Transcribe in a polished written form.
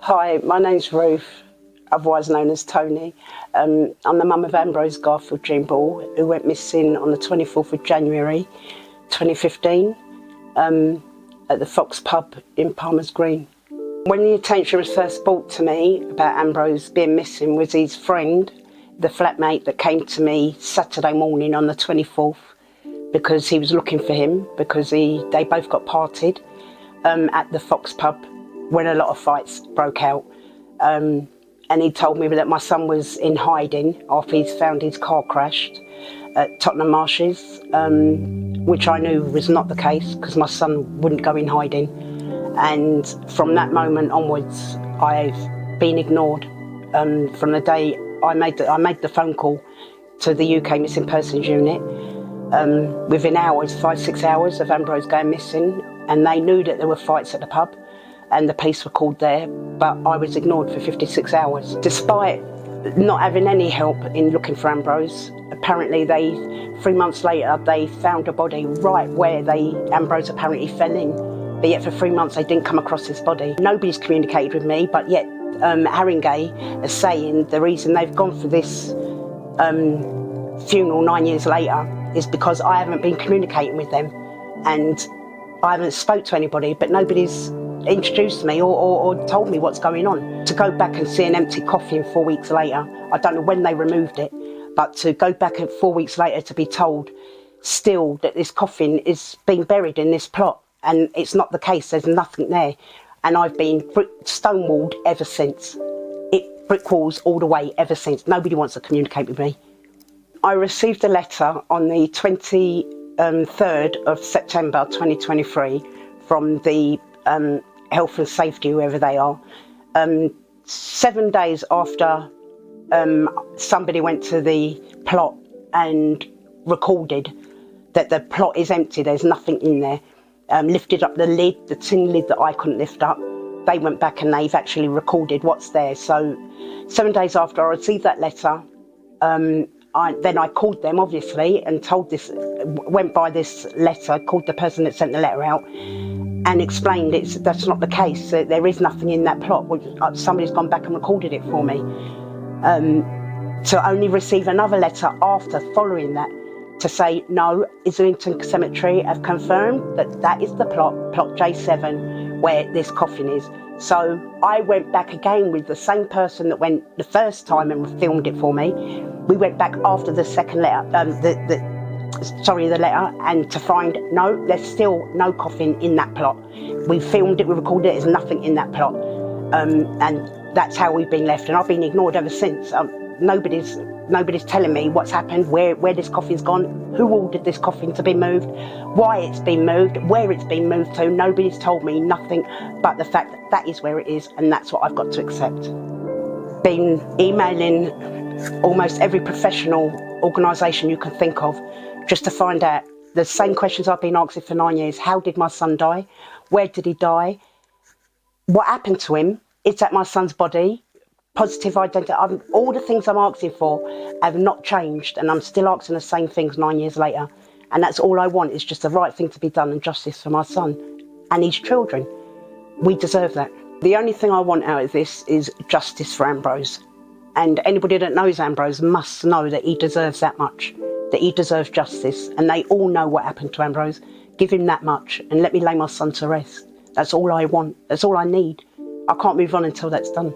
Hi, my name's Ruth, otherwise known as Tony. I'm the mum of Ambrose Ball, who went missing on the 24th of January 2015 at the Fox pub in Palmer's Green. When the attention was first brought to me about Ambrose being missing was his friend, the flatmate that came to me Saturday morning on the 24th because he was looking for him because they both got parted at the Fox pub when a lot of fights broke out. And he told me that my son was in hiding after he's found his car crashed at Tottenham Marshes, which I knew was not the case because my son wouldn't go in hiding. And from that moment onwards, I've been ignored. From the day I made the phone call to the UK Missing Persons Unit, within hours, 5-6 hours of Ambrose going missing, and they knew that there were fights at the pub and the police were called there, but I was ignored for 56 hours. Despite not having any help in looking for Ambrose, apparently 3 months later, they found a body right where Ambrose apparently fell in, but yet for 3 months they didn't come across his body. Nobody's communicated with me, but yet Haringey is saying the reason they've gone for this funeral 9 years later is because I haven't been communicating with them and I haven't spoke to anybody, but nobody's introduced me or told me what's going on. To go back and see an empty coffin 4 weeks later, I don't know when they removed it, but to go back 4 weeks later to be told still that this coffin is being buried in this plot, and it's not the case, there's nothing there. And I've been stonewalled ever since. Brick walls all the way ever since. Nobody wants to communicate with me. I received a letter on the 23rd of September 2023 from the Health and Safety, whoever they are, 7 days after somebody went to the plot and recorded that the plot is empty, there's nothing in there, lifted up the lid, the tin lid that I couldn't lift up. They went back and they've actually recorded what's there. So 7 days after I received that letter, then I called them, obviously, and went by this letter, called the person that sent the letter out, and explained that's not the case. There is nothing in that plot. Somebody's gone back and recorded it for me. To only receive another letter following that, to say, no, Islington Cemetery have confirmed that is the plot J7, where this coffin is. So I went back again with the same person that went the first time and filmed it for me. We went back after the second letter, the letter, and to find, no, there's still no coffin in that plot. We filmed it, we recorded it, there's nothing in that plot. And that's how we've been left, and I've been ignored ever since. Nobody's telling me what's happened, where this coffin's gone, who ordered this coffin to be moved, why it's been moved, where it's been moved to. Nobody's told me nothing but the fact that is where it is, and that's what I've got to accept. Been emailing almost every professional organisation you can think of just to find out the same questions I've been asking for 9 years. How did my son die? Where did he die? What happened to him? Is that my son's body? Positive identity, all the things I'm asking for have not changed, and I'm still asking the same things 9 years later. And that's all I want, is just the right thing to be done and justice for my son and his children. We deserve that. The only thing I want out of this is justice for Ambrose. And anybody that knows Ambrose must know that he deserves that much, that he deserves justice. And they all know what happened to Ambrose. Give him that much and let me lay my son to rest. That's all I want, that's all I need. I can't move on until that's done.